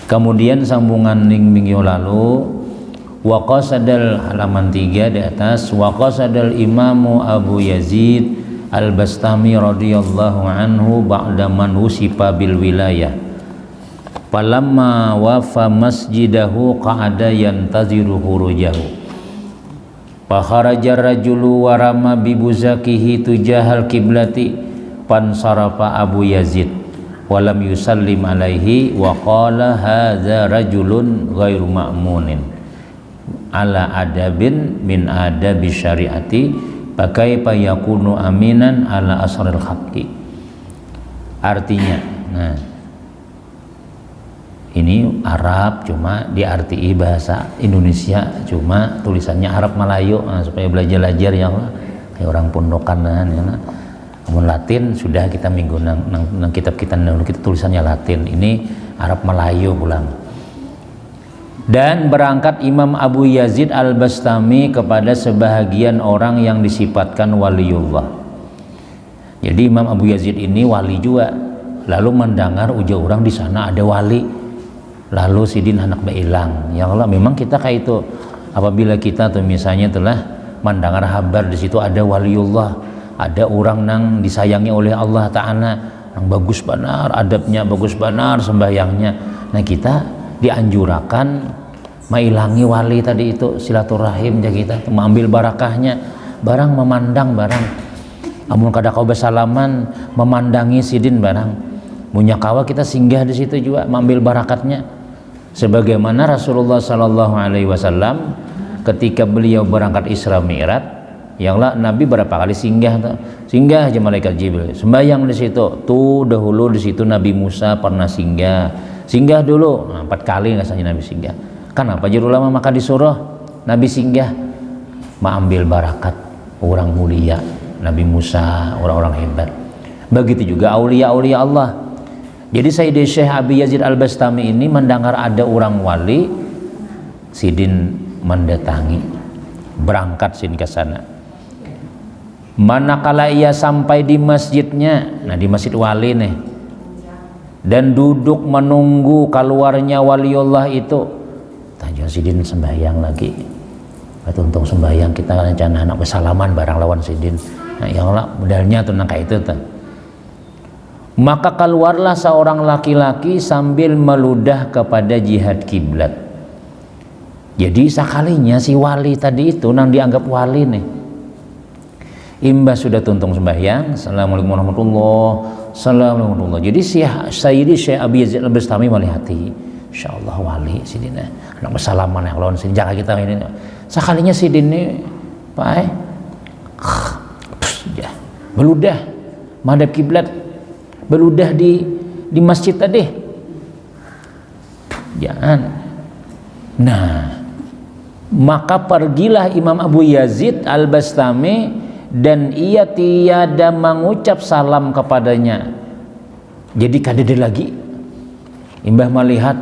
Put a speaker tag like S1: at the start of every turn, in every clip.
S1: Kemudian sambungan minggu lalu, wa qasadal halaman 3 di atas, wa qasadal imamu Abu Yazid Al-Bastami radhiyallahu anhu ba'da man usifa bil wilayah falamma wafa masjidahu qa'ada yantaziru hurujahu fa kharaja rajulu wa rama bi buzakihi tujahal kiblati fansarafa Abu Yazid walam yusallim alaihi wa qala hadza rajulun ghairu ma'munin ala adabin min adabi syariati pakaifa yakunu aminan ala asril haqqi. Artinya, nah ini Arab cuma diartii bahasa Indonesia, cuma tulisannya Arab Melayu, nah, supaya belajar ya kayak orang pondokan ya. Namun Latin sudah kita minggu nang kitab kita dulu kita tulisannya Latin, ini Arab Melayu pulang. Dan berangkat Imam Abu Yazid Al-Bastami kepada sebahagian orang yang disifatkan waliullah. Jadi Imam Abu Yazid ini wali juga, lalu mendengar ujar orang di sana ada wali, lalu sidin hendak hilang. Ya Allah, memang kita kayak itu, apabila kita tuh misalnya telah mendengar kabar di situ ada waliullah, ada orang nang disayangi oleh Allah Ta'ala, yang bagus benar adabnya, bagus benar sembahyangnya, nah kita dianjurkan mailangi wali tadi itu, silaturahim ya kita, mengambil barakahnya, barang memandang barang amun kada kau bersalaman memandangi sidin barang munyakawa kita singgah di situ juga mengambil barakatnya, sebagaimana Rasulullah Sallallahu Alaihi Wasallam ketika beliau berangkat Isra Mi'raj, yang lah Nabi berapa kali singgah aja malaikat Jibril sembahyang di situ tuh, dahulu di situ Nabi Musa pernah singgah dulu, nah, 4 kali rasanya Nabi singgah. Kenapa jadi ulama maka disuruh Nabi singgah mengambil barakat orang mulia Nabi Musa, orang-orang hebat. Begitu juga aulia-aulia Allah. Jadi Sayyidi Syekh Abi Yazid Al-Bastami ini mendengar ada orang wali, sidin mendatangi, berangkat sin ke sana. Manakala ia sampai di masjidnya, nah di masjid wali nih, dan duduk menunggu keluarnya waliullah itu, tajam sidin sembahyang lagi. Untung sembahyang kita kan rencana anak bersalaman barang lawan sidin. Nah ya Allah, modalnya tuh nangka itu tuh. Maka keluarlah seorang laki-laki sambil meludah kepada jihad kiblat. Jadi sekalinya si wali tadi itu nang dianggap wali nih, imbas sudah tuntung sembahyang, assalamualaikum warahmatullahi wabarakatuh. Jadi Sayyidi Syekh Abi Yazid Al-Bastami malihati, insyaallah wali sidina anak bersalaman yang lawan sidin jaga kita ini. Sekalinya sidin ini Pak ya beludah madhab kiblat, beludah di masjid tadi. Jangan. Nah, maka pergilah Imam Abu Yazid Al-Bastami dan ia tiada mengucap salam kepadanya. Jadi kadede lagi imbah melihat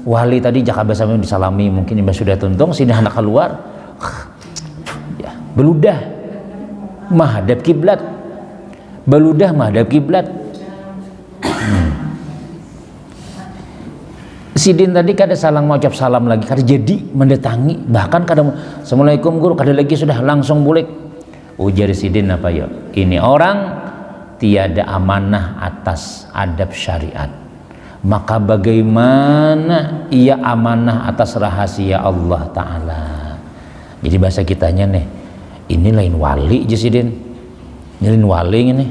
S1: wali tadi jakaba sampai disalami, mungkin imbah sudah tuntung sini hendak keluar ya, beludah menghadap kiblat, beludah menghadap kiblat. Sidin tadi kada salang mengucap salam lagi, kada jadi mendatangi, bahkan kada assalamualaikum guru, kada lagi sudah langsung bulik. Ujar sidin apa ya? Ini orang tiada amanah atas adab syariat, maka bagaimana ia amanah atas rahasia Allah Ta'ala. Jadi bahasa kitanya nih, ini lain wali aja sidin, ini lain wali ini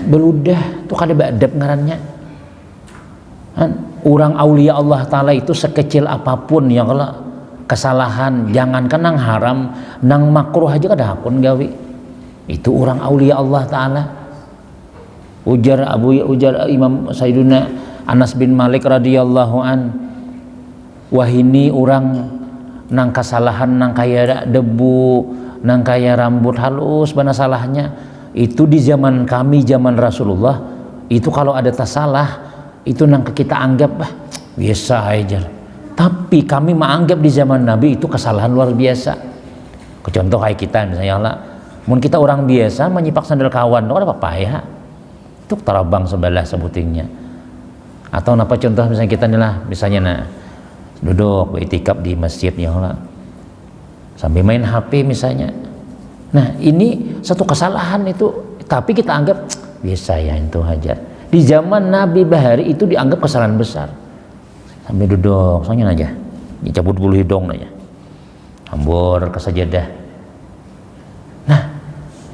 S1: beludah tuh kada beadab ngarannya. Orang aulia Allah Ta'ala itu sekecil apapun yang kalau kesalahan, jangankan nang haram, nang makruh aja kada pun gawi. Itu orang aulia Allah Ta'ala. Ujar Imam Sayyiduna Anas bin Malik radhiyallahu an, wahini orang nang kesalahan, nang kaya debu, nang kaya rambut halus, mana salahnya. Itu di zaman kami, zaman Rasulullah, itu kalau ada salah itu nang kita anggap biasa aja. Tapi kami menganggap di zaman Nabi itu kesalahan luar biasa. Contoh kayak kita misalnya lah, mun kita orang biasa menyipak sandal kawan, ada apa-apa ya? Itu terabang sebelah sebutingnya. Atau apa contoh misalnya kita nih lah, misalnya nah duduk beriktikaf di masjid ya Allah, sambil main HP misalnya. Nah ini satu kesalahan itu, tapi kita anggap biasa ya itu aja. Di zaman Nabi Bahari itu dianggap kesalahan besar. Sambil duduk, soalnya aja dicabut bulu hidung aja, hambur ke sajadah. Nah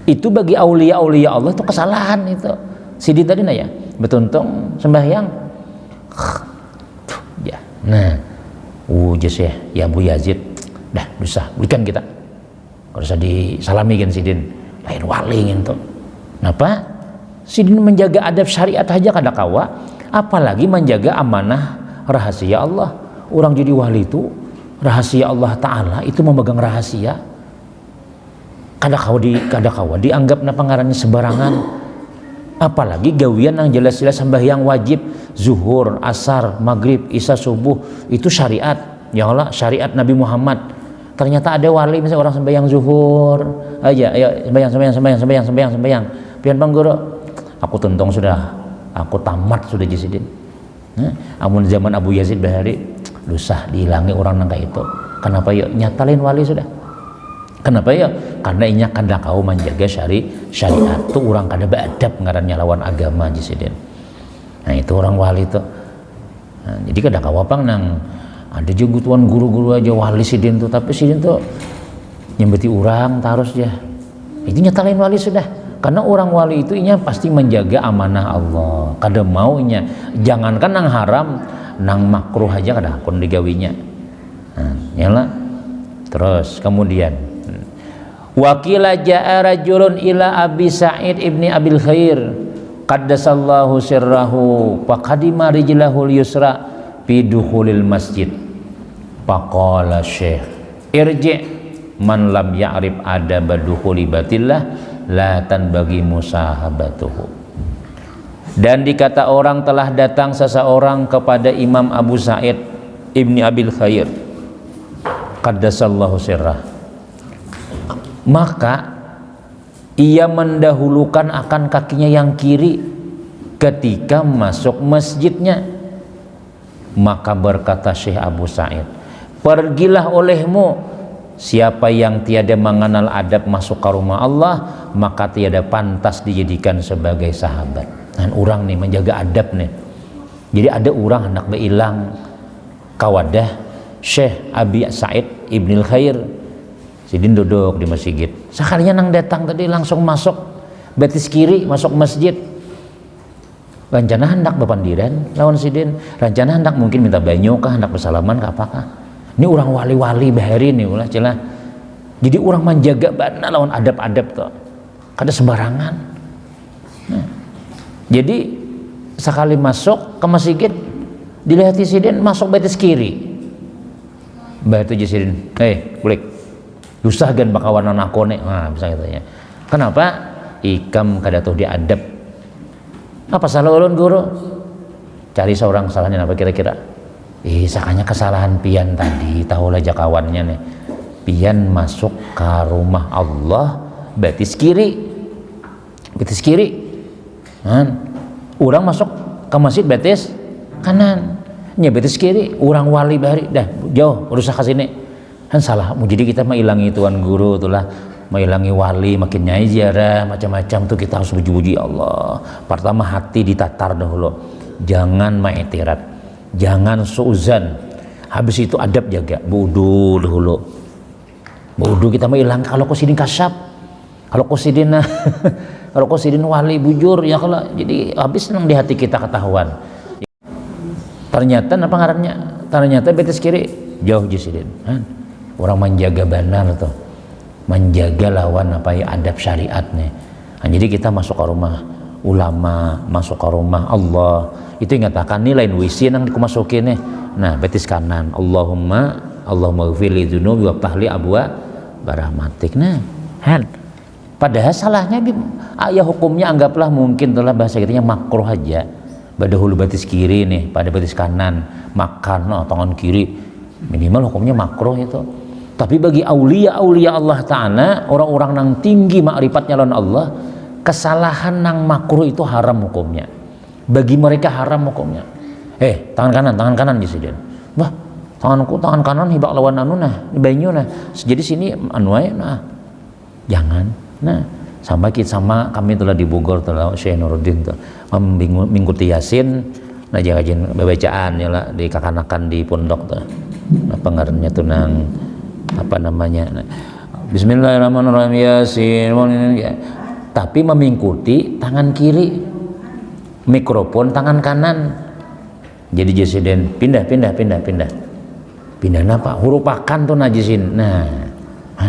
S1: itu bagi aulia-aulia Allah itu kesalahan itu. Sidin tadi nah ya betuntung sembahyang ya. Nah jas ya Abu Yazid dah dosa berikan kita kalau usah disalami kan Sidin lain wali gitu. Kenapa? Sidin menjaga adab syariat aja kada kawa, apalagi menjaga amanah rahasia Allah. Orang jadi wali itu rahasia Allah Ta'ala itu memegang rahasia, kada kawa dianggap napa ngarannya sembarangan. Apalagi gawian yang jelas-jelas sembahyang wajib zuhur, asar, maghrib, isya, subuh itu syariat ya Allah, syariat Nabi Muhammad. Ternyata ada wali misalnya orang sembahyang zuhur aja, ayo sembahyang pian bang guru, aku tentong sudah, aku tamat sudah jisidin. Amun zaman Abu Yazid Bahari dosa dihilangi orang nangka itu. Kenapa yuk nyatalin wali sudah? Kenapa ya? Karena inya kada kau menjaga syariat tuh orang kada beadab ngarannya lawan agama jisidin. Nah itu orang wali tuh. Nah, jadi kada kau apa nang ada juga tuan guru-guru aja wali sidin tuh, tapi sidin tuh nyembeti orang tarus ya. Itu nyatalin wali sudah. Karena orang wali itu inya pasti menjaga amanah Allah. Kada mau inya jangankan nang haram, nang makruh aja kada kon digawinya. Nah, nyala. Terus kemudian Wakila ja'a rajulun ila Abi Sa'id ibni Abil Khair qaddasallahu sirrahu faqadima rijlahul yusra fi dukhulil masjid faqala syekh irji man lam ya'rif adaba dukhuli batillah la tanbaghi musahabatuhu. Dan dikata orang telah datang seseorang kepada Imam Abu Sa'id ibni Abil Khair qaddasallahu sirrah, maka ia mendahulukan akan kakinya yang kiri ketika masuk masjidnya. Maka berkata Syekh Abu Sa'id, pergilah olehmu, siapa yang tiada mengenal adab masuk ke rumah Allah maka tiada pantas dijadikan sebagai sahabat. Dan orang nih menjaga adab nih. Jadi ada orang hendak beilang kawadah Syekh Abi Sa'id Ibnil Khair. Sidin duduk di masjid. Sekalinya nang datang tadi langsung masuk betis kiri masuk masjid. Rencana hendak bepandiran lawan Sidin. Rencana hendak mungkin minta banyu kah, hendak bersalaman kah apakah. Ini orang wali-wali Bahari nih ulah celah. Jadi orang menjaga bana lawan adab-adab tuh. Kada sembarangan. Nah, jadi sekali masuk ke masjid dilihati Sidin masuk betis kiri. Batu Sidin, kulik. Susah gan bakawan nakone, nah bisa katanya. Kenapa? Ikam kada tuh diadab. Apa salah ulun guru? Cari seorang salahnya apa kira-kira? Sakanya kesalahan pian tadi, tahu aja kawannya nih. Pian masuk ke rumah Allah betis kiri. Betis kiri. Orang masuk ke masjid betis kanan. Nya betis kiri, orang wali Bahari dah jauh urusan ke sini. Kan salah, jadi kita mengilangi tuan guru itulah, mengilangi wali, makin nyai ziarah macam-macam tuh kita harus puji-puji Allah. Pertama hati ditatar dahulu, jangan maetirat, jangan suuzan. Habis itu adab jaga, wudu dahulu. Wudu kita mengilang kalau kusidin kasyaf, kalau kusidin kalau kusidin wali bujur ya kalau jadi habis nang di hati kita ketahuan. Ternyata apa ngarannya? Ternyata betis kiri jauh jisidin. Orang menjaga benar tuh, menjaga lawan apa ya adab syariatnya. Nah, jadi kita masuk ke rumah ulama, masuk ke rumah Allah, itu ingatakan nih lain WC yang dimasukin nih. Nah betis kanan, Allahumma ghfirli dzunubi wa ftahli abwa barahmatik. Nah, padahal salahnya ya hukumnya anggaplah mungkin telah bahasa kitanya makruh aja. Badahulu betis kiri nih, pada betis kanan makan tangan kiri, minimal hukumnya makruh itu. Tapi bagi aulia-aulia Allah Ta'ala, orang-orang yang tinggi makrifatnya lawan Allah, kesalahan yang makruh itu haram hukumnya. Bagi mereka haram hukumnya. tangan kanan Jesiden. Wah, tangan kanan hibak lawan anu nah, banyu nah. Jadi sini anu aya nah. Jangan. Nah, sama kami telah di Bogor telah Syekh Nuruddin tuh mengikuti Yasin, nah jangan bacaan ya lah di kakanakan di pondok tuh. Apa ngarannya tuh nang apa namanya? Nah, Bismillahirrahmanirrahim Yasin. Tapi mengikuti tangan kiri, mikrofon tangan kanan. Jadi Jesiden pindah apa? Huruf akan tuh najisin. Nah,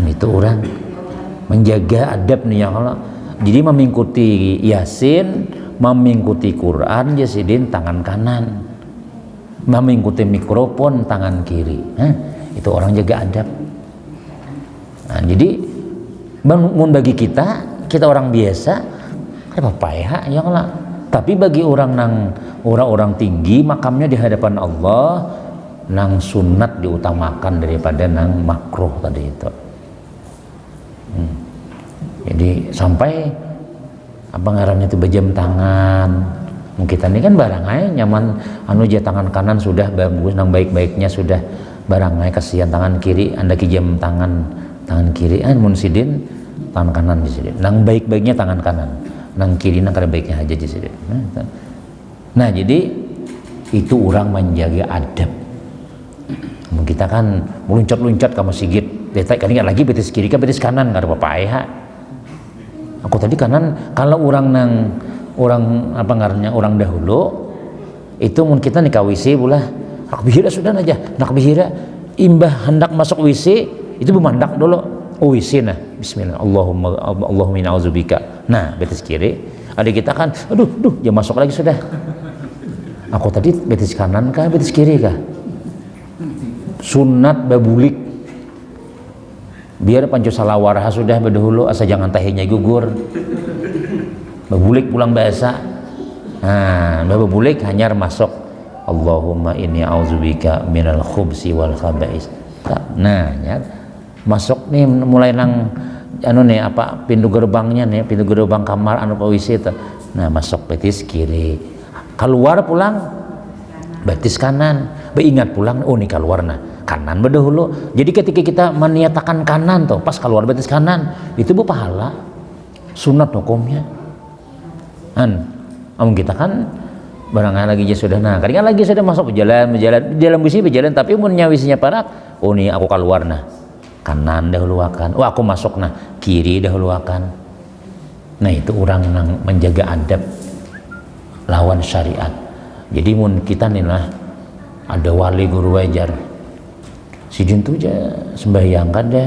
S1: itu orang menjaga adab nih yang Allah. Jadi mengikuti Yasin, mengikuti Quran Jesiden tangan kanan, mengikuti mikrofon tangan kiri. Itu orang jaga adab. Nah, jadi bagi kita orang biasa apa payah ya Allah. Tapi bagi orang tinggi makamnya di hadapan Allah, nang sunat diutamakan daripada nang makruh tadi itu. Jadi sampai apa ngarannya itu bejam tangan. Kita ini kan barang aja nyaman anu aja tangan kanan sudah bagus, nang baik-baiknya sudah barang aja, kasihan tangan kiri anda kijam tangan kiri mun sidin tangan kanan di sini. Nang baik-baiknya tangan kanan, nang kiri nang kada baiknya aja di sini. Nah, jadi itu orang menjaga adab. Kita kan meluncat-luncat ke masjid, detak kan ingat lagi betis kiri kan betis kanan kada apa-apa ya. Aku tadi kanan, kalau orang apa ngarannya orang dahulu itu mun kita nih ka WC bulah nak bihira sudah aja, nak bihira imbah hendak masuk WC itu bemandak dulu WC nah bismillah Allahumma inna a'udzubika. Nah betis kiri ada kita kan aduh dia masuk lagi sudah. Aku tadi betis kanan kah betis kiri kah? Sunat babulik biar panco salawaraha sudah berdahulu asa jangan tahinya gugur babulik pulang bahasa. Nah babulik hanyar masuk Allahumma inni a'udzubika minal khubsi wal khaba'is. Nah ya masuk nih mulai nang anu nih apa pintu gerbangnya nih, pintu gerbang kamar anu WC itu. Nah masuk betis kiri, keluar pulang betis kanan, beingat pulang oh nih keluar nah kanan berdahulu. Jadi ketika kita meniatakan kanan tuh pas keluar betis kanan itu bu pahala sunat hukumnya. Amun kita kan barangkali lagi aja sudah nah kadang lagi sudah masuk berjalan dalam bisi berjalan tapi mun nyawisinya parak oh nih aku keluar nah kanan dahuluakan, oh aku masuk nah kiri dahuluakan. Nah itu orang menjaga adab lawan syariat. Jadi mun kita nih lah ada wali guru wajar sidin tuh aja sembahyang kada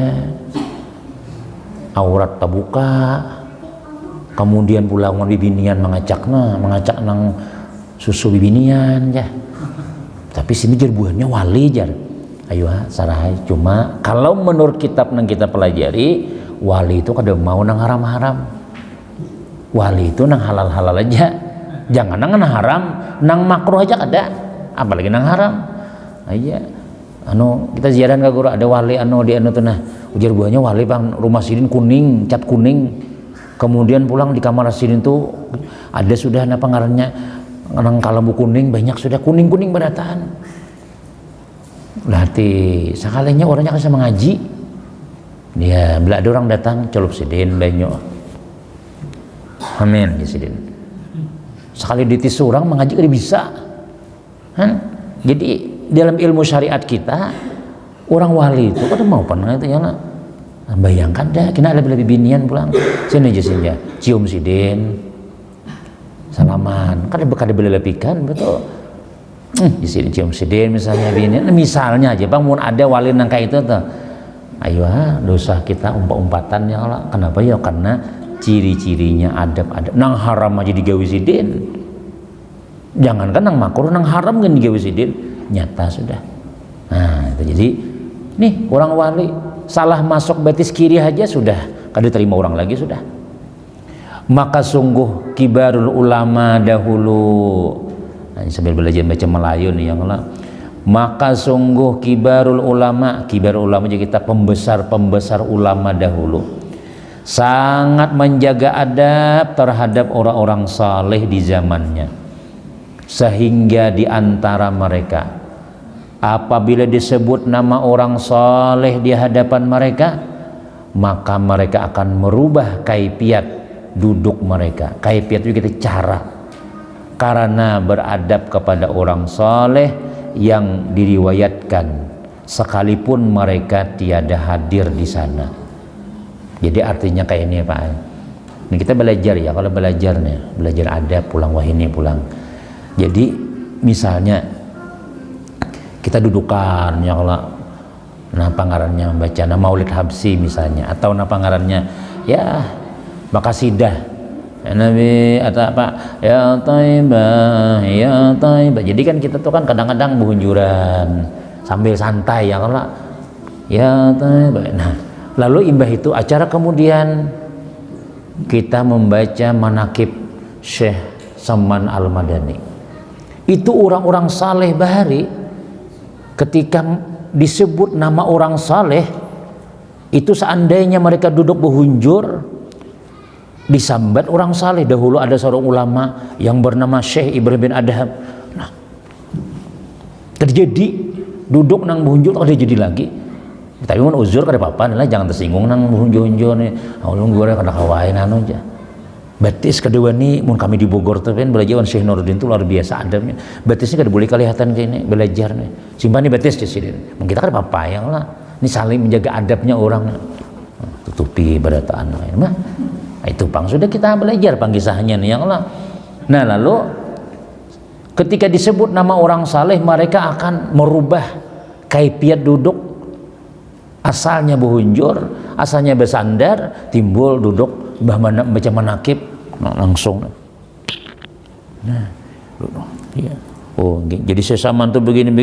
S1: aurat terbuka kemudian pulang bibinian mengacak nang susu bibinian ya. Tapi sini jerbuannya wali jar. Ayo sarahai cuma kalau menurut kitab yang kita pelajari wali itu kada mau nang haram-haram. Wali itu nang halal-halal aja. Jangan nang haram, nang makruh aja kada. Apalagi nang haram. Aja. Kita ziarah ke guru ada wali di tuh nah. Ujar buahnya wali bang rumah sidin kuning, cat kuning. Kemudian pulang di kamar sidin tuh ada sudah apa ngarannya nang kalambu kuning banyak sudah kuning-kuning berataan. Berarti sekalinya orangnya kasih mengaji dia bila ada orang datang celup sidin banyak amin ya sidin sekali ditis orang mengaji kan bisa jadi dalam ilmu syariat kita orang wali itu kada mau pernah itu ya nak bayangkan dah kena lebih binian pulang sini aja sini cium sidin salaman kada berlebihan betul. Di sini cium sidin misalnya bini, misalnya aja bang mau ada wali nang kayak itu tuh, ayo dosa kita umpat-umpatan ya Allah. Kenapa ya? Karena ciri-cirinya adab nang haram aja digawe sidin. Jangankan nang makruh, nang haram kan digawe sidin nyata sudah. Nah itu jadi nih orang wali salah masuk betis kiri aja sudah kada terima orang lagi sudah. Maka sungguh kibarul ulama dahulu. Nah, sambil belajar baca Melayu nih yang Allah. Maka sungguh kibar ulama juga kita pembesar ulama dahulu sangat menjaga adab terhadap orang-orang saleh di zamannya. sehingga di antara mereka apabila disebut nama orang saleh di hadapan mereka, maka mereka akan merubah kaifiat duduk mereka. Kaifiat itu kita cara, karena beradab kepada orang saleh yang diriwayatkan sekalipun mereka tiada hadir di sana. Jadi artinya kayak ini Pak. Ini kita belajar ya, kalau belajar nih, belajar adab pulang wahini pulang. Jadi misalnya kita dudukan ya, kalau nah pangarannya membaca nama Maulid Habsi misalnya, atau nama pangarannya ya makasidah ya, Nabi atau apa ya Taibah ya Taibah. Jadi kan kita tuh kan kadang-kadang berhunjuran sambil santai ya, kalau ya Taibah. Nah lalu imbah itu acara kemudian kita membaca manakib Syekh Saman Al-Madani. Itu orang-orang saleh bahari, ketika disebut nama orang saleh itu seandainya mereka duduk berhunjur disambat orang saleh. Dahulu ada seorang ulama yang bernama Syekh Ibrahim bin Adham. Nah, terjadi duduk nang berhunjur tak jadi lagi. Tapi mun uzur kada apa-apa lah, jangan tersinggung nang berhunjur nih. Ulun gue kada kawain anu aja. Batis kedua nih, mun kami di Bogor tuh kan belajar Syekh Nuruddin tuh luar biasa adabnya. Batisnya kada boleh kelihatan kayak ini, belajar nih. Simpan nih batis di sini. Mungkin kita kada apa-apa ya lah. Ini saling menjaga adabnya orang. Tutupi berataan lain mah. Itu pang sudah kita belajar panggisahnya nih yang lah. Nah lalu ketika disebut nama orang saleh, mereka akan merubah kaifiat duduk. Asalnya berhunjur, asalnya bersandar, timbul duduk baca manakib langsung. Nah, ya. Oh, jadi sesaman tuh begini,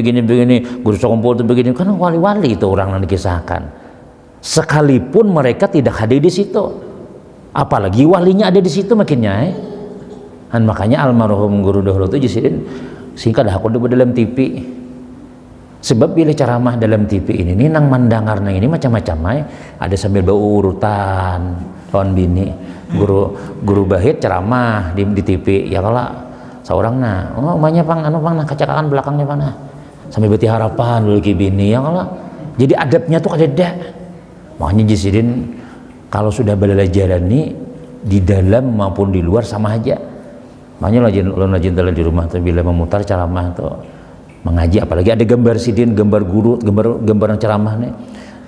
S1: guru sekompol tuh begini, karena wali-wali itu orang yang dikisahkan. Sekalipun mereka tidak hadir di situ, apalagi walinya ada di situ makinnya. Dan makanya almarhum guru dahulu tuh jisidin singkat aku udah dalam TV. Sebab bila ceramah dalam TV ini nang mandangarna ini macam-macam ada sambil bau urutan lawan bini guru bahit ceramah di TV ya, kalau seorang nah umanya pang anu pang nah kacakan belakangnya mana sambil beti harapan lagi bini ya, kalau jadi adabnya tuh ada. Makanya jisidin kalau sudah belajar nih di dalam maupun di luar sama aja. Makanya lajin di rumah tuh bila memutar ceramah tuh mengaji, apalagi ada gambar sidin, gambar guru, gambar ceramah nih.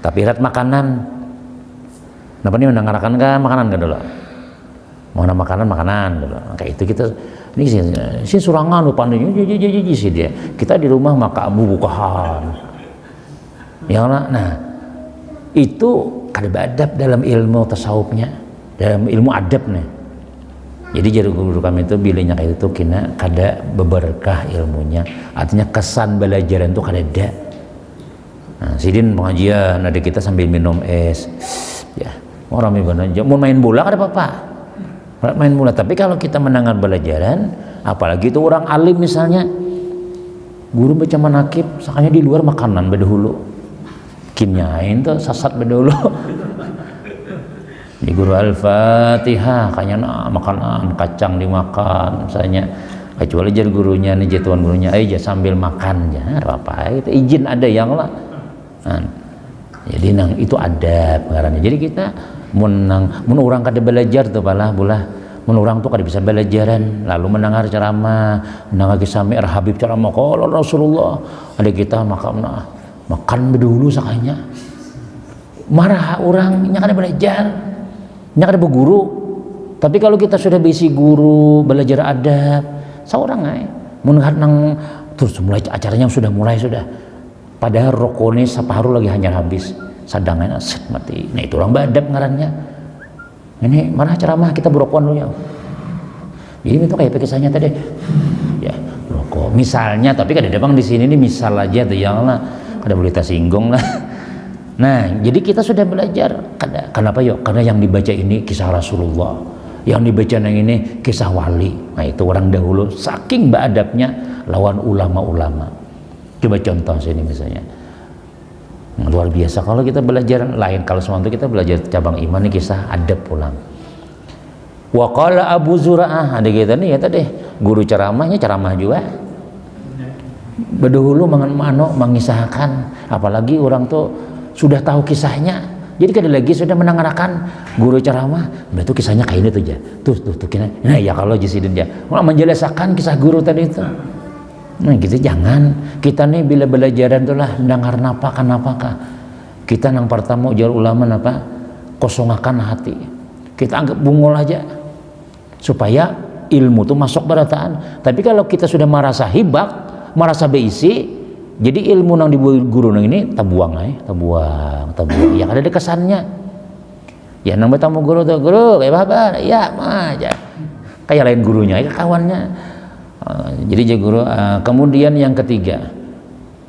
S1: Tapi rat makanan. Napa nih mendengarkan kan makanan kan dulu. Mau makanan dulu. Kayak itu kita ini sih surangan lupa nih sih dia. Kita di rumah maka abu bukahan. Ya nah itu kada adab dalam ilmu tasawufnya, dalam ilmu adab nih. Jadi jadi guru kami itu bilangnya kayak itu kena kada beberkah ilmunya, artinya kesan belajaran itu kada ada. Nah, sidin pengajian ada kita sambil minum es, ya orang aja mau main bola kada apa-apa, main bola. Tapi kalau kita mendengar belajaran, apalagi itu orang alim misalnya, guru baca manakib, sakanya di luar makanan bedahulu, kinyain tuh sasat bedahulu. Di guru Al-Fatihah kayaknya makanan kacang dimakan misalnya, kecuali jadi gurunya nih jatuhan gurunya aja sambil makan ya apa itu izin ada yang lah. Nah, jadi nang itu ada pengarannya. Jadi kita mun orang kada belajar tuh balah mun orang tuh kada bisa belajaran lalu mendengar ceramah, mendengar kisah Mi'raj Habib ceramah kalau Rasulullah ada kita makan bedulu sakanya marah orangnya kada belajar. Nya kada berguru. Tapi kalau kita sudah bisi guru, belajar adab, seorang mun nang terus mulai acaranya sudah padahal rokone saparu lagi hanya habis, sadangan set mati. Nah itu orang badab ngarannya. Ini mana ceramah kita berokon dulu ya. Jadi itu kayak kisahnya tadi. Ya, rokok misalnya, tapi kada ada bang di sini ini misal aja tuh yang lah, kada boleh tersinggung lah. Nah, jadi kita sudah belajar. Kenapa yuk? Karena yang dibaca ini kisah Rasulullah, yang dibaca yang ini kisah wali. Nah itu orang dahulu saking beradabnya lawan ulama-ulama. Coba contoh sini misalnya, luar biasa. Kalau kita belajar lain, kalau semua itu kita belajar cabang iman ini kisah adab pulang. Wa qala Abu Zur'ah, ada kita nih ya tadi guru ceramahnya ceramah juga. Bedahulu mengisahkan, apalagi orang tuh sudah tahu kisahnya. Jadi kada lagi sudah mendengarkan guru ceramah, itu kisahnya kayak ini tuh aja. Tuh kira. Nah ya kalau jisidin ya, menjelaskan kisah guru tadi itu. Nah gitu jangan. Kita nih bila belajaran itulah dengar napakah. Kita yang pertama ujar ulama apa? Kosongakan hati. Kita anggap bungul aja. Supaya ilmu itu masuk berataan. Tapi kalau kita sudah merasa hibak, merasa beisi, jadi ilmu nang di guru nang ini tabuang ya ada kesannya ya nang bertamu guru tuh guru kayak apa ya mah aja kayak lain gurunya ya kawannya. Jadi guru kemudian yang ketiga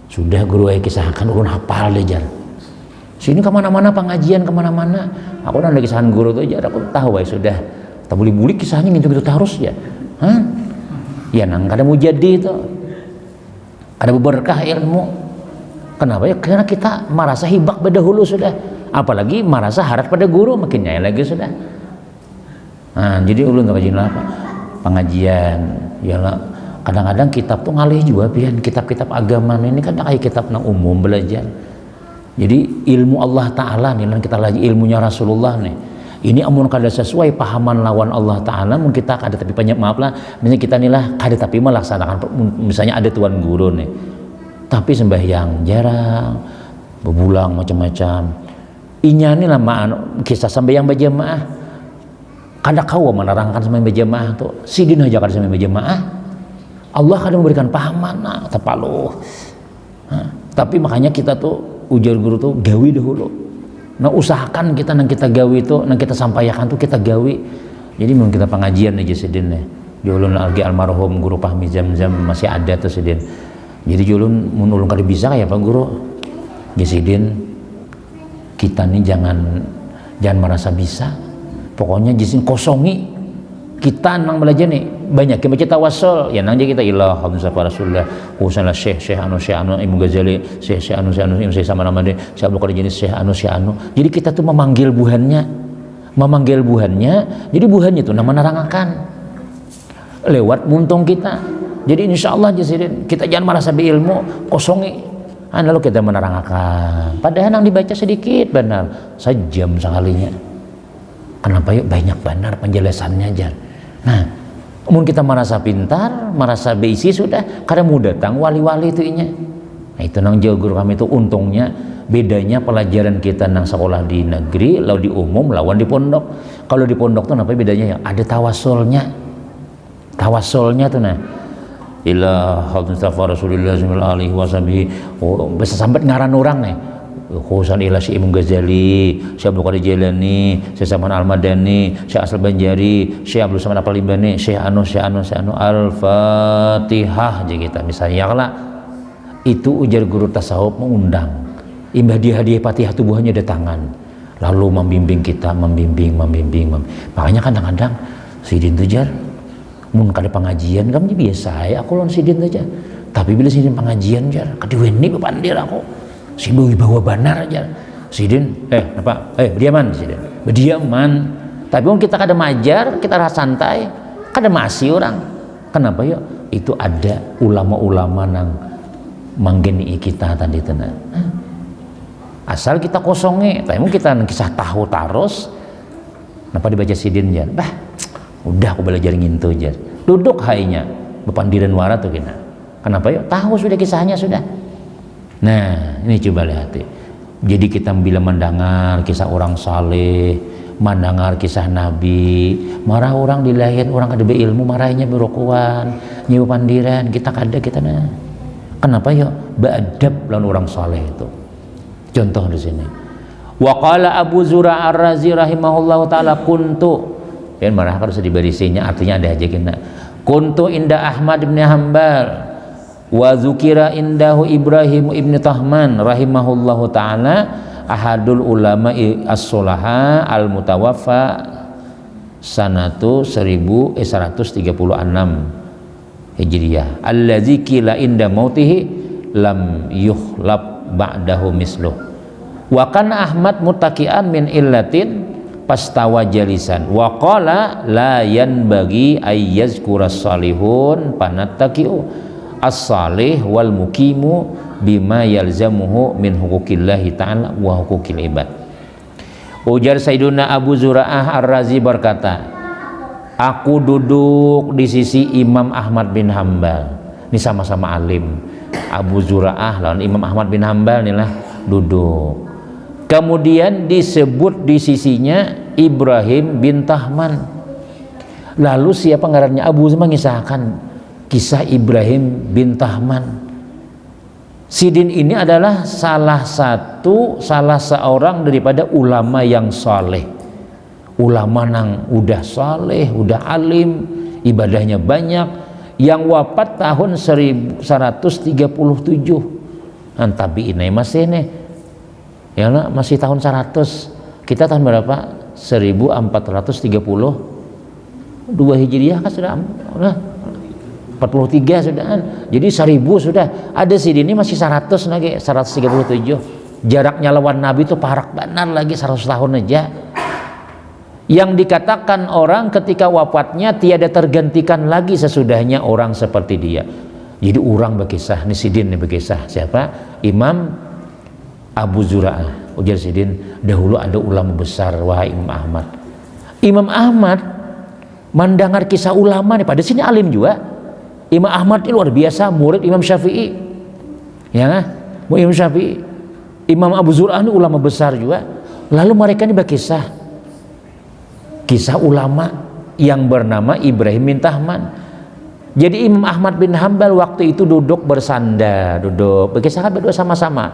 S1: sudah guru kisahkan ulun hafal deh jar sini kemana-mana pengajian kemana-mana aku nang kisahan guru tuh jar aku tahu ya sudah tak boleh bulik kisahnya gitu terus ya ya nang kada mau jadi itu ada berkah ilmu. Kenapa ya? Karena kita merasa hibak berdahulu sudah. Apalagi merasa harap pada guru makin nyai lagi sudah. Nah, jadi ulun kajian apa? Pengajian. Yalah, kadang-kadang kitab tuh ngalih juga pian kitab-kitab agama ini kan kayak kitab nang umum belajar. Jadi ilmu Allah Ta'ala nih kita lagi ilmunya Rasulullah nih. Ini amun kada sesuai pahaman lawan Allah Ta'ala mungkin kita kada tapi banyak maaf lah misalnya kita nilah kada tapi melaksanakan misalnya ada tuan guru nih tapi sembahyang jarang bebulang macam-macam inya nih lama kisah sembahyang berjamaah kada kau menerangkan sembahyang berjamaah tuh sidin aja kada sembahyang berjamaah Allah kada memberikan pahaman nah tepaluh tapi makanya kita tuh ujar guru tuh gawi dahulu. Nah usahakan kita nang kita gawi itu nang kita sampaikan tuh kita gawi jadi memang kita pengajian aja sidin nih julun lagi almarhum guru Fahmi Zamzam masih ada tuh sidin jadi julun menulung kada bisa kayak Pak Guru sidin kita nih jangan merasa bisa pokoknya jisin kosongi kita nang belajar nih banyak yang baca tawassul ya nang kita ilah alhamdulillah rasulullah usaha syekh anu Imam Ghazali syekh anu Imam Syekh sama nama dia Syekh Abdul Qadir jenis syekh anu jadi kita tuh memanggil buhannya jadi buhannya tuh nama nerangakan lewat muntung kita jadi insyaallah jasirin kita jangan merasa beilmu kosongi lalu kita menerangakan padahal yang dibaca sedikit benar sejam sekalinya kenapa yuk banyak benar penjelasannya jar nah mungkin kita merasa pintar, merasa beisi sudah, karena mau datang wali-wali itu inya. Nah itu nang jauh guru kami itu untungnya bedanya pelajaran kita nang sekolah di negeri, lalu di umum, lawan di pondok. Kalau di pondok tuh apa bedanya ya? Ada tawasulnya tuh nah. Ila Mustafa Rasulullah sallallahu alaihi wasallam. Oh, bisa sampai ngaran orang nih. Khususan ila Syekh Imam Ghazali, Syekh Abdul Qadir Jailani, Syekh Saman Al-Madani, Syekh Asal Banjari, Syekh Abdul Samad Apalimbani, Syekh anu Al-Fatihah aja kita misalnya lah itu ujar guru tasawuf mengundang imbah dia hadiah Fatihah tubuhnya ada tangan lalu membimbing kita membimbing makanya kadang-kadang sidin tujar mun kada pengajian kami biasa ya aku lawan sidin aja tapi bila sidin pengajian jar kadiweni bepandir aku si bawa banar aja sidin berdiaman sidin berdiaman tapi kalau kita kada majar kita rasa santai kada masih orang kenapa yuk itu ada ulama-ulama nang manggeni kita tadi tenang asal kita kosongi tapi kita kisah tahu tarus kenapa dibaca sidin jar udah aku belajar ngintu jar duduk hainya bepandiran wara tuh kena kenapa yuk tahu sudah kisahnya sudah. Nah ini coba lihat jadi kita bila mendengar kisah orang saleh mendengar kisah nabi marah orang dilahian orang kada beilmu marahnya berokuan nyewa pandiran kita kada kita nah kenapa yuk beadab lawan orang saleh itu contoh di sini wa qala Abu Zur'ah Ar-Razi rahimahullahu taala kuntu kan marah harus dibarisinya artinya ada aja kita kuntu inda Ahmad bin Hanbal wa dzukira indahu Ibrahim ibn Tahman rahimahullahu taala ahadul ulama as-sulaha al-mutawaffa sanatu 1136 Hijriyah allazi qila inda mautihi lam yukhlab ba'dahu misluh wa kana Ahmad muttaqian min illatin pastawa jalisan wa qala la yanbaghi ay yazkuras salihun panattaqiu as-salih wal muqimu bima yalzamuhu min huquqillahi ta'ala wa huquqil ibad. Ujar Sayyiduna Abu Zur'ah Ar-Razi berkata, aku duduk di sisi Imam Ahmad bin Hambal. Ini sama-sama alim. Abu Zur'ah lawan Imam Ahmad bin Hambal inilah duduk. Kemudian disebut di sisinya Ibrahim bin Tahman. Lalu siapa ngarannya? Abu Zur'ah mengisahkan kisah Ibrahim bin Tahman. Sidin ini adalah salah seorang daripada ulama yang saleh. Ulama nang udah saleh, udah alim, ibadahnya banyak, yang wafat tahun 1137. Tabi'in masih nih. Ya nah, masih tahun 100. Kita tahun berapa? 1432 Hijriah kan sudah 43 sudah. Jadi 1000 sudah. Ada sih ini masih 100 lagi, 137. Jaraknya lawan Nabi itu parak benar lagi 100 tahun aja. Yang dikatakan orang ketika wafatnya tiada tergantikan lagi sesudahnya orang seperti dia. Jadi orang berkisah, nih Sidin nih berkisah. Siapa? Imam Abu Zur'ah. Ujar Sidin, dahulu ada ulama besar wahai Imam Ahmad. Imam Ahmad mendengar kisah ulama nih, pada sini alim juga. Imam Ahmad ini luar biasa, murid Imam Syafi'i. Ya kan? Imam Syafi'i. Imam Abu Zur'ah ini ulama besar juga. Lalu mereka ini berkisah kisah ulama yang bernama Ibrahim bin Tahman. Jadi Imam Ahmad bin Hambal waktu itu duduk bersandar, berkisah berdua sama-sama.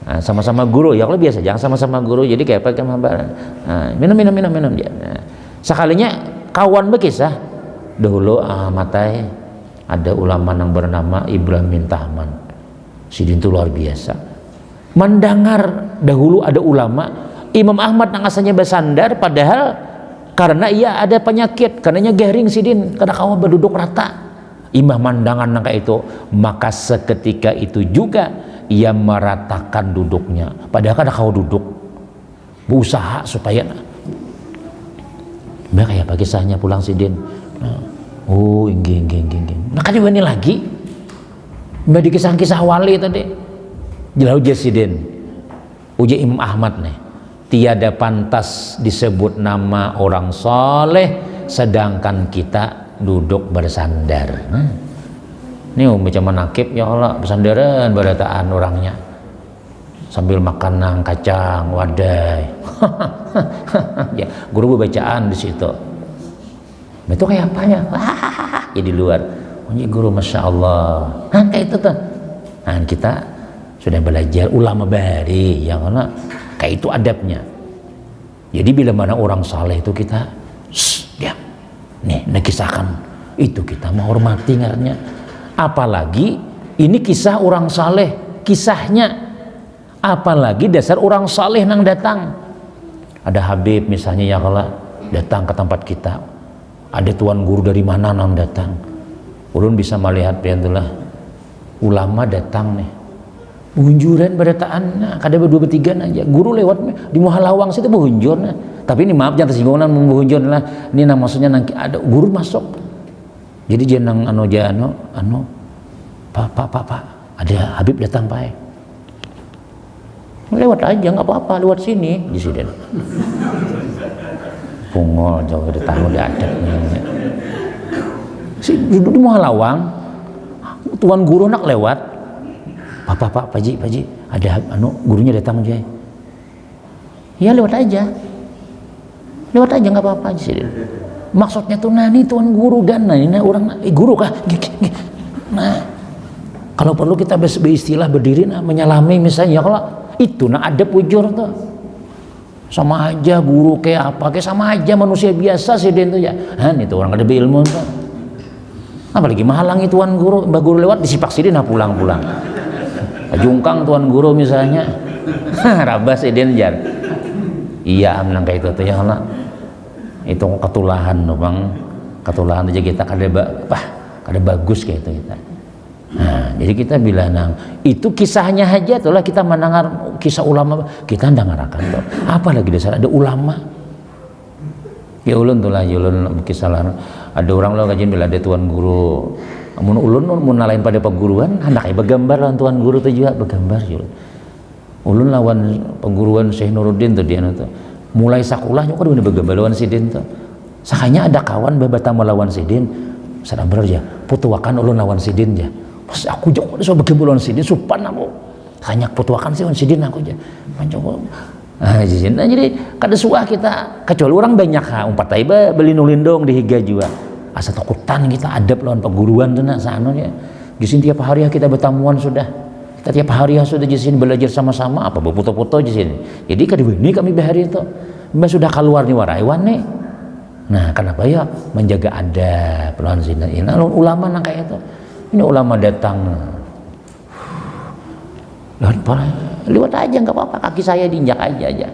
S1: Nah, sama-sama guru, ya kalau biasa jangan sama-sama guru, jadi kayak pakai minum dia. Nah, sekalinya kawan berkisah dahulu matai ada ulama yang bernama Ibrahim bin Tahman. Sidin itu luar biasa. Mendengar dahulu ada ulama, Imam Ahmad yang asalnya bersandar, padahal karena ia ada penyakit, karenanya garing Sidin, karena kawan berduduk rata. Imam mandangan nangka itu, maka seketika itu juga ia meratakan duduknya. Padahal kan kau duduk berusaha supaya kayak apa kisahnya pulang Sidin. Oh inggih. Nah kan juga ini lagi di kisah-kisah wali tadi. Jelas ujar Sidin, ujar Imam Ahmad nih, tiada pantas disebut nama orang soleh sedangkan kita duduk bersandar. Ini macam manakib ya Allah, bersandaran berataan orangnya sambil makan nang kacang wadai. Ya, guru bacaan di situ. Itu kayak apa ya? Ya di luar. Ini guru masya Allah. Nah kayak itu tuh. Nah kita sudah belajar ulama bari, yang mana kayak itu adabnya. Jadi bila mana orang saleh itu kita, diam. Nih, kisahkan itu kita menghormati ngarannya. Apalagi ini kisah orang saleh, kisahnya apalagi dasar orang saleh nang datang. Ada Habib misalnya ya kalau datang ke tempat kita, ada tuan guru dari mana nang datang, ulun bisa melihat biarlah ulama datang nih bunjuran berataan, nah, kada berdua bertiga aja guru lewat di Muhalawang situ berhunjur, nah. Tapi ini maaf jangan tersinggungan menghunjur lah, ini nah, maksudnya nanti ada guru masuk. Jadi dia nang pak ada Habib datang pak, lewat aja nggak apa-apa, lewat sini di sini. Pungol jauh dari tahu di adabnya. Si duduk di Muhalawang, tuan guru nak lewat, pak Paji ada gurunya datang aja. Ya lewat aja nggak apa-apa di sini. Maksudnya tuh nani tuan guru gana ini orang guru kah? Nah kalau perlu kita beristilah berdiri menyalami misalnya, kalau itu ada pujur tuh sama aja guru kayak apa kayak sama aja manusia biasa sih dia itu ya. Itu orang ada ilmu tuh. Apalagi menghalangi tuan guru, mbak guru lewat disipak sini pulang jungkang tuan guru misalnya. Rabas idin jar. Iya amnang kayak itu tuh ya Allah. Itu ketulahan loh bang, ketulahan aja kita kada bagus kayak itu kita. Nah jadi kita bilang itu kisahnya aja itulah kita mendengar kisah ulama kita dengarkan tuh. Apalagi dasar ada ulama Ya ulun tuh lah, ya ulun kisah ada orang lo kajian bila ada tuan guru, mun ulun mun nalain pada peguruan, hendaknya bergambar lawan tuan guru tuh juga bergambar juga. Ulun lawan peguruan Syekh Nuruddin tuh dia tuh, mulai sekolah nyok udah bergambar lawan sidin tuh. Sakanya ada kawan babatan melawan sidin, sadar ya, putuakan ulun lawan sidin ya. Pas aku jauh so bergambar lawan sidin, supan aku. Hanya putuakan sih lawan sidin aku aja. Mencoba. Jadi kada suah kita kecuali orang banyak umpat taiba beli nulindong di higa juga asa takutan kita adab lawan perguruan tuh nak sana ya jisin tiap hari kita bertamuan sudah kita tiap hari sudah jisin belajar sama-sama apa berfoto-foto jisin jadi kadang ini kami bahari itu mbak sudah keluar nih waraiwan nih nah kenapa ya menjaga adab lawan sini ini ulama nang kayak itu ini ulama datang lewat aja nggak apa-apa kaki saya diinjak aja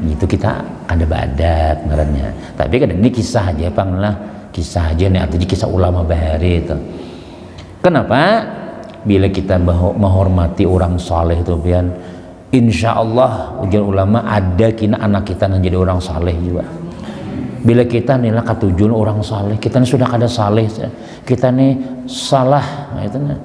S1: gitu kita ada badat ngarannya tapi kadang ini kisah aja bang lah kisah aja nih artinya kisah ulama bahari itu kenapa bila kita menghormati orang saleh itu pian insya Allah ujar ulama ada kina anak kita yang jadi orang saleh juga bila kita nih lah ketujuan orang saleh kita nih sudah kada saleh kita nih salah itu nih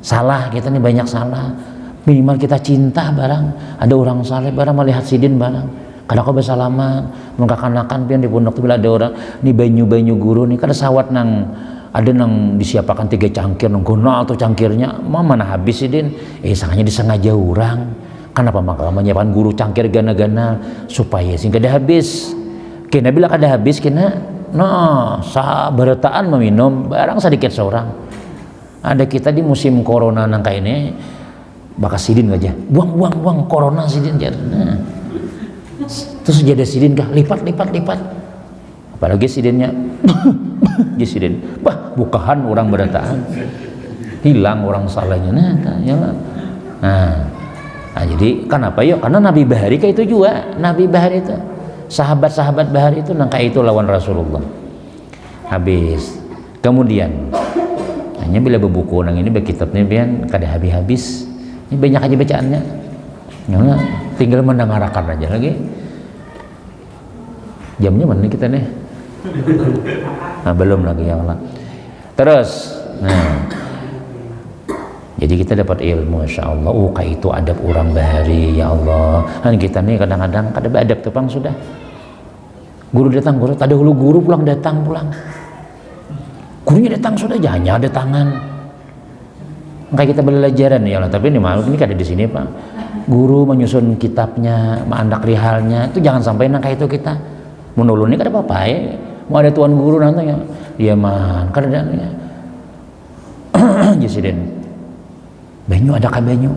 S1: salah kita nih banyak salah minimal kita cinta barang ada orang saleh barang melihat sidin barang kadang kau bersalaman mengkakanakan pian di pondok bila ada orang nih banyu guru nih kada sawat nang ada nang disiapakan 3 cangkir nang gonal atau cangkirnya mana habis sidin sanganya disengaja orang kenapa maka menyiapkan guru cangkir gana-gana supaya sing kada habis kena bila kada habis kena nah sabarataan meminum barang sedikit seorang ada kita di musim corona nang kayak ini bakas sidin aja buang corona sidin nah. Terus jadi sidin kah lipat apalagi sidinnya jadi sidin bukahan orang berataan hilang orang salahnya nah jadi kenapa ya karena Nabi Bahari kayak itu juga Nabi Bahari itu sahabat Bahari itu nangka itu lawan Rasulullah habis kemudian hanya bila berbuku nang ini berkitabnya biar kada habis ini banyak aja bacaannya ya, tinggal mendengarkan aja lagi jamnya mana kita nih nah belum lagi ya Allah terus nah jadi kita dapat ilmu Masya Allah kayak itu adab orang bahari ya Allah kan kita nih kadang-kadang kada adab tepang sudah guru datang guru tadi hulu guru pulang gurunya datang sudah jangan ada tangan kayak kita belajaran ya Allah tapi ini malu ini kada di sini Pak guru menyusun kitabnya mandak rihalnya itu jangan sampai nang kayak itu kita menulun ini kada apa-apa ya mau ada tuan guru nanti ya dia man kada ada ya Jesiden banyu ada kan banyu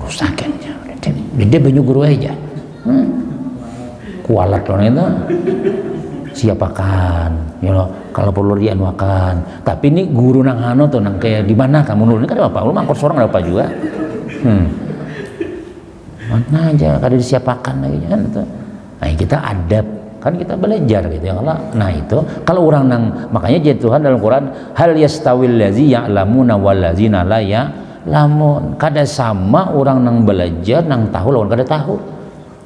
S1: rusaknya dia banyu guru aja kualat loh itu siapakan ya loh kalau perlu dianuakan tapi ini guru nang hano tuh nang kayak di mana kamu nulun kan apa lu mangkot seorang ada apa juga mana aja kada disiapakan lagi kan itu nah kita adab kan kita belajar gitu ya Allah nah itu kalau orang nang makanya jadi Tuhan dalam Quran hal yastawil ladzi ya'lamuna wal ladzina la ya'lamun kada sama orang nang belajar nang tahu lawan kada tahu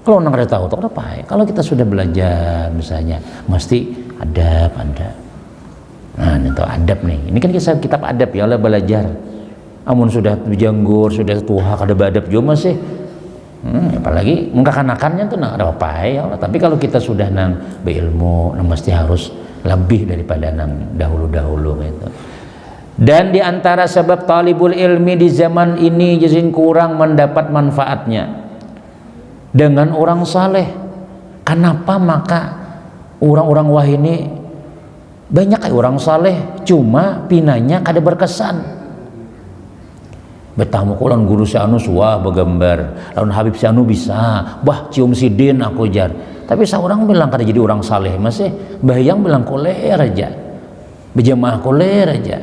S1: kalau nang kada tahu tak apa ya kalau kita sudah belajar misalnya mesti adab ada nah itu adab nih ini kan kisah kitab adab ya Allah belajar amun sudah janggur sudah tua kada badab juga masih apalagi mengkakanakannya tuh nang ada apa ya Allah tapi kalau kita sudah nang berilmu nang mesti harus lebih daripada nang dahulu gitu dan diantara sebab talibul ilmi di zaman ini jadi kurang mendapat manfaatnya dengan orang saleh kenapa maka orang-orang wah ini banyak kayak orang saleh cuma pinanya kada berkesan bertamu lawan guru si anu suah bergambar lawan Habib si anu bisa cium sidin aku jar tapi seorang bilang kada jadi orang saleh masih bayang bilang koler aja berjamaah koler aja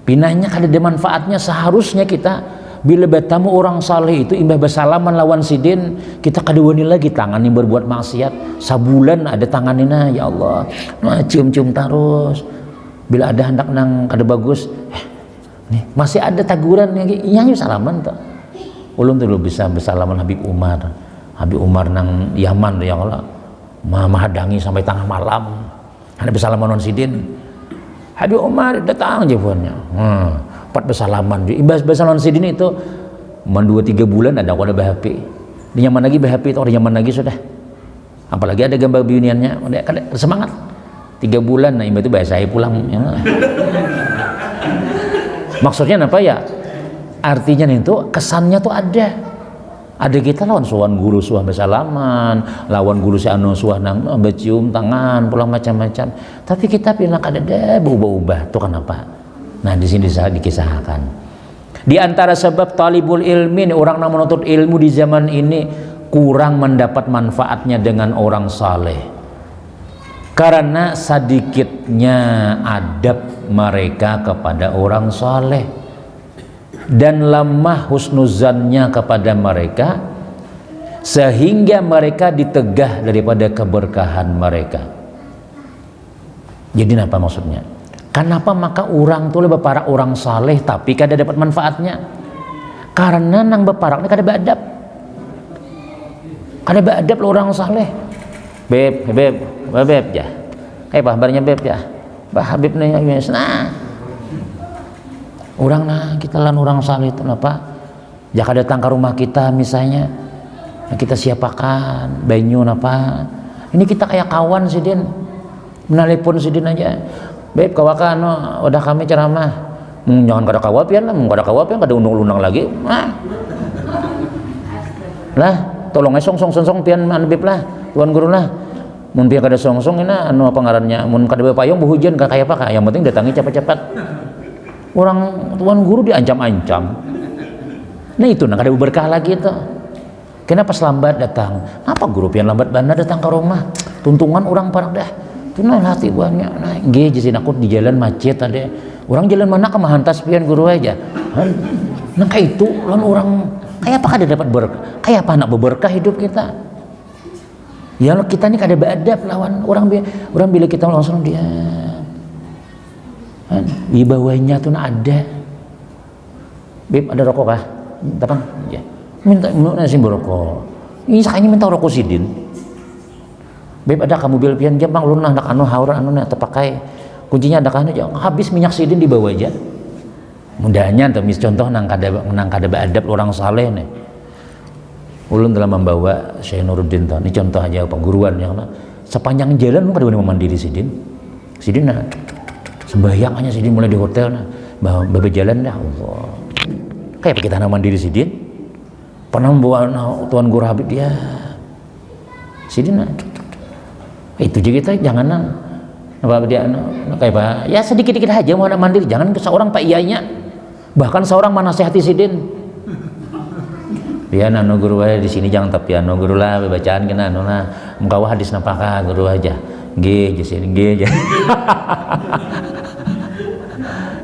S1: pinanya kada ada manfaatnya seharusnya kita bila bertamu orang saleh itu imbah bersalaman lawan sidin kita kada wani lagi tangan yang berbuat maksiat sabulan ada tanganina ya Allah nah, cium-cium terus bila ada hendak nang kada bagus nih masih ada taguran lagi iya salaman tuh ulun tuh bisa bersalaman Habib Umar nang Yaman ya Allah menghadangi sampai tengah malam. Ada bersalaman non sidin. Habib Umar datang jawabannya. Empat bersalaman. Bersalaman sidin itu 2-3 bulan ada BHP. Di nyaman lagi BHP itu orang nyaman lagi sudah. Apalagi ada gambar biuniannya, udah semangat. 3 bulan, nah itu bahasa saya pulang. Ya. Maksudnya apa ya? Artinya itu kesannya tuh ada. Ada kita lawan suan guru suah bersalaman, lawan guru si anu suah nang bercium tangan, pulang macam-macam. Tapi kita bilang ada berubah-ubah. Tuh kenapa? Nah di sini bisa dikisahkan. Di antara sebab talibul ilmi, orang yang menuntut ilmu di zaman ini kurang mendapat manfaatnya dengan orang saleh. Karena sedikitnya adab mereka kepada orang saleh. Dan lemah husnuzannya kepada mereka sehingga mereka ditegah daripada keberkahan mereka. Jadi apa maksudnya? Kenapa maka orang tuh lebih para orang saleh tapi kada dapat manfaatnya? Karena nang beparak ini kada beadab. Kada beadab orang saleh. Beb ya. Kayak kabarnya beb ya. Bah Habib nih nah. Orang kita lan orang saleh itu apa? Jika datang ke rumah kita misalnya, kita siapakan banyu apa? Ini kita kayak kawan sidin, menelpon sidin aja. Beb kawakan, udah kami ceramah. Jangan kada kawapian lah, kada kawapian, kada undang-undang lagi. Lah, tolong song pian beb lah, tuan guru lah. Mun pian kada song ini anu apa ngarannya? Mun kada bepayung hujan kayak apa? Yang penting datangi cepat-cepat. Orang tuan guru diancam-ancam. Nah itu nak ada berkah lagi itu. Kenapa lambat datang? Apa guru pian lambat benar datang ke rumah? Tuntungan orang parak dah. Tunai hati buahnya. Nah, nggih jisin aku di jalan macet ada. Orang jalan mana ke mahantas pian guru aja. Nah kayak itu lan orang kayak apa kada dapat berkah? Kayak apa nak berberkah hidup kita? Ya kita ini kada beadab lawan orang bila kita langsung dia. Di bawahnya tuh ada. Beb ada rokok kah? Tapang ya. Minta nasi rokok. Ini sakanya minta rokok sidin. Beb ada kamu mobil pian jam bang lu nak anu haur anu nak terpakai. Kuncinya ada kan aja. Habis minyak sidin di bawah aja. Mudahnya tuh contoh nang kada beadab orang saleh nih. Ulun dalam membawa Syekh Nuruddin tuh. Ini contoh aja pengguruan yang sepanjang jalan lu kada boleh mandiri sidin. Sidin nah sembahyang hanya sidin mulai di hotel nah bawa jalan dah Allah kayak kita nama mandiri sidin pernah membawa tuan guru Habib dia sidin nah itu juga kita jangan apa dia kayak apa ya sedikit-sedikit aja mau mandiri jangan ke seorang pak iyanya bahkan seorang menasehati sidin dia nano guru aja di sini jangan tapi nano guru lah bacaan kena nano lah muka hadis napakah guru aja G aja.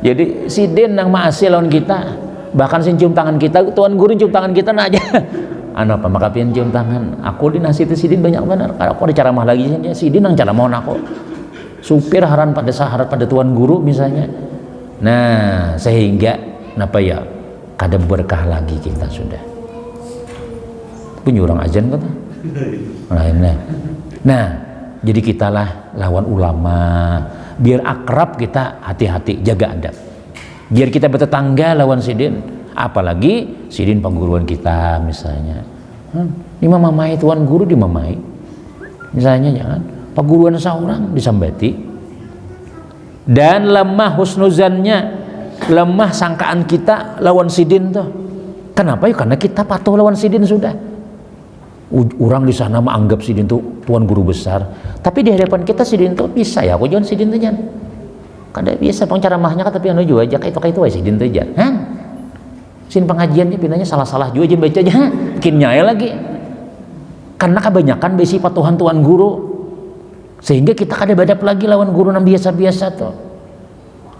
S1: Jadi sidin nang maasi lawan kita, bahkan cium tangan kita, tuan guru cium tangan kita nah aja. Anu apa maka pian cium tangan. Aku dinasihati sidin banyak benar. Kalau aku ada cara mah lagi sidin nang cara mohon aku. Supir haran pada saharat pada tuan guru misalnya. Nah, sehingga napa ya? Kada berkah lagi kita sudah. Punya orang ajan kata. Lainnya. Nah, jadi kitalah lawan ulama biar akrab kita hati-hati jaga adab biar kita bertetangga lawan sidin apalagi sidin pengguruan kita misalnya ini mamai tuan guru di mamai misalnya jangan pengguruan seorang disambati dan lemah husnuzannya lemah sangkaan kita lawan sidin tuh kenapa ya karena kita patuh lawan sidin sudah orang di sana menganggap sidin itu tuan guru besar tapi di hadapan kita sidin itu bisa ya aku jangan sidin itu jangan kada biasa penceramahnya tapi anu juga aja kayak itu sidin itu aja sin pengajiannya pinanya salah-salah juga aja baca aja bikin nyai lagi karena kebanyakan besi patuhan tuan guru sehingga kita kada badap lagi lawan guru yang biasa-biasa tuh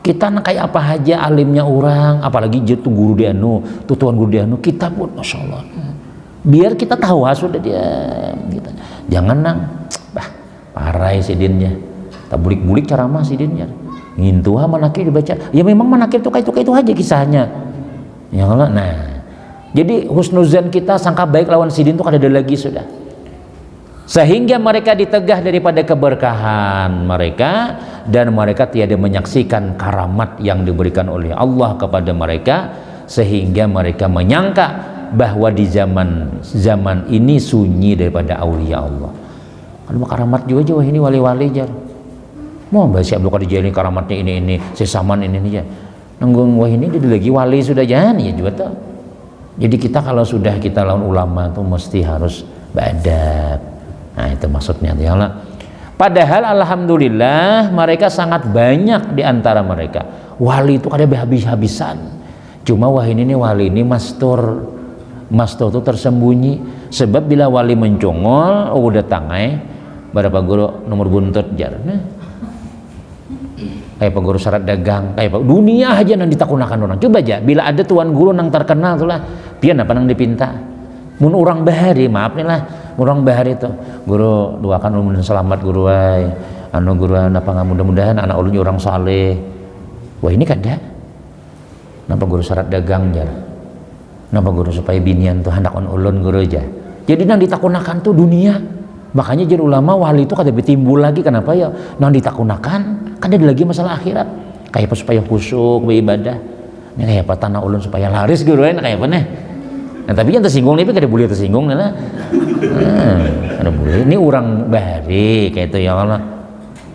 S1: kita kayak apa aja alimnya orang apalagi jatuh guru dia anu tuh tuan guru dia anu kita pun Masya Allah biar kita tahu sudah dia gitu. Jangan nang parai sidinnya tak bulik-bulik ceramah sidinnya ngintuha manakir dibaca ya memang manakir itu aja kisahnya ya Allah. Nah jadi husnuzan kita sangka baik lawan sidin itu kada ada lagi sudah sehingga mereka ditegah daripada keberkahan mereka, dan mereka tiada menyaksikan karamat yang diberikan oleh Allah kepada mereka, sehingga mereka menyangka bahwa di zaman ini sunyi daripada aulia Allah. Kalau karamat juga ini wali-wali jar. Mau bahasa Abdul Qadir Jailani karamatnya ini sesaman ini ya. Nanggung wah ini dia lagi wali sudah jangan ya juga tuh. Jadi kita kalau sudah kita lawan ulama tuh mesti harus beradab. Nah itu maksudnya ya Allah. Padahal alhamdulillah mereka sangat banyak di antara mereka. Wali itu ada habis-habisan. Cuma wah ini wali ini mastur itu tersembunyi. Sebab bila wali mencongol udah tangai berapa guru nomor buntut jar. Kayak guru syarat dagang, kayak dunia aja nang ditakunakan orang. Coba aja, bila ada tuan guru nang terkenal tuh lah, pian apa nang dipinta. Mun orang bahari, maaf nih lah, orang bahari itu guru doakan ulun selamat guru ay, anu guru apa nggak mudah-mudahan anak ulun orang saleh. Wah ini kada. Napa guru syarat dagang jar? Napa guru supaya binian tuh hendak on ulun guru aja. Jadi nang ditakunakan tuh dunia. Makanya jadi ulama wali itu kada timbul lagi, kenapa ya? Nang ditakunakan kan ada lagi masalah akhirat. Kayak apa supaya khusyuk beribadah. Ini kayak apa tanah ulun supaya laris guru kayak apa nih? Nah, tapi yang tersinggung nih kada boleh tersinggung lah. Kada boleh. Ini orang bahari kayak itu ya Allah.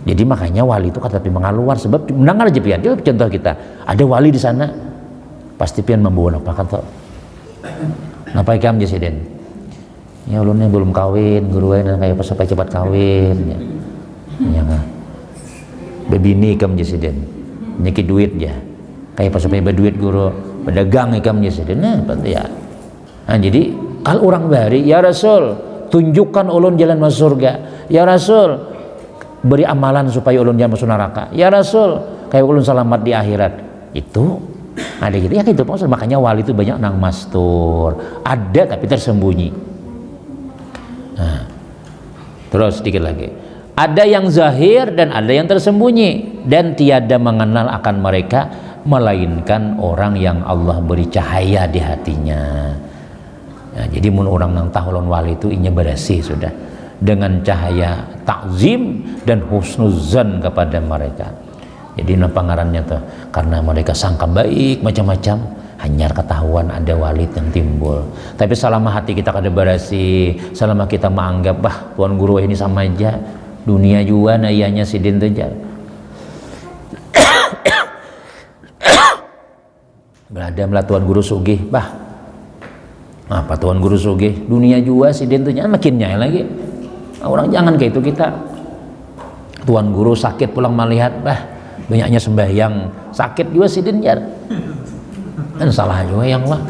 S1: Jadi makanya wali itu kata mengaluar sebab mendengar aja pian. Coba contoh kita, ada wali di sana pasti pian membawa apa kata. Napa ikam jasiden? Ya ulunnya belum kawin, guruan kayak apa supaya cepat kawin ya. Ya nggak. Bebini ikam jasiden. Nyeki duit ya. Kayak apa supaya berduit guru, pedagang ikam jasiden. Nah, ya. Nah, jadi kalau orang bahari, ya Rasul, tunjukkan ulun jalan masuk surga. Ya Rasul, beri amalan supaya ulun jangan masuk neraka. Ya Rasul, kayak ulun selamat di akhirat. Itu ada gitu ya gitu. Makanya wali itu banyak nang mastur. Ada tapi tersembunyi. Nah, terus sedikit lagi. Ada yang zahir dan ada yang tersembunyi, dan tiada mengenal akan mereka melainkan orang yang Allah beri cahaya di hatinya. Nah, jadi mun orang nang tahulun wali itu inya bersih sudah dengan cahaya takzim dan husnuzan kepada mereka. Jadi napa ngarannya tuh? Karena mereka sangka baik macam-macam. Hanyar ketahuan ada walid yang timbul. Tapi selama hati kita kada bersih, selama kita menganggap bah tuan guru ini sama aja, dunia juga nah ianya sidin aja. Berada melah tuan guru sugih, bah apa tuan guru sugih, dunia juga sidin aja makinnya lagi. Orang jangan kayak itu kita. Tuan guru sakit pulang melihat, bah banyaknya sembahyang, sakit juga sidin jar. Kan salah juga yang lah.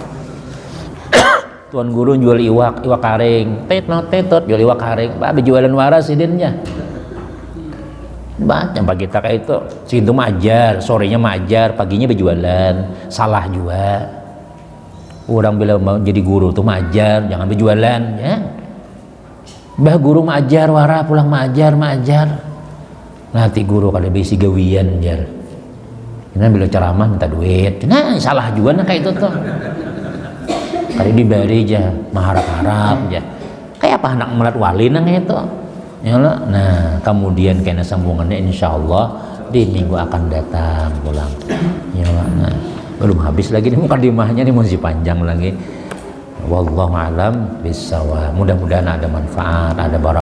S1: Tuan guru jual iwak karing, tetot jual iwak karing, babe jualan waras sidinnya. Banyak pagi kita kayak itu, segitu majar, sorenya majar, paginya berjualan, salah juga. Orang bila mau jadi guru tuh majar, jangan berjualan, ya. Bah guru majar, wara pulang majar. Nanti guru kada besi gawian jar. Nah bila ceramah minta duit, nah salah juga nah kayak itu tuh. Kali diberi aja, mengharap-harap aja. Kayak apa anak melat wali nang itu. Ya lah. Nah kemudian kena sambungannya insya Allah di minggu akan datang pulang. Ya lah. Nah belum habis lagi nih mukadimahnya nih masih panjang lagi. Wallahu a'lam bishawab. Mudah-mudahan ada manfaat, ada barakah.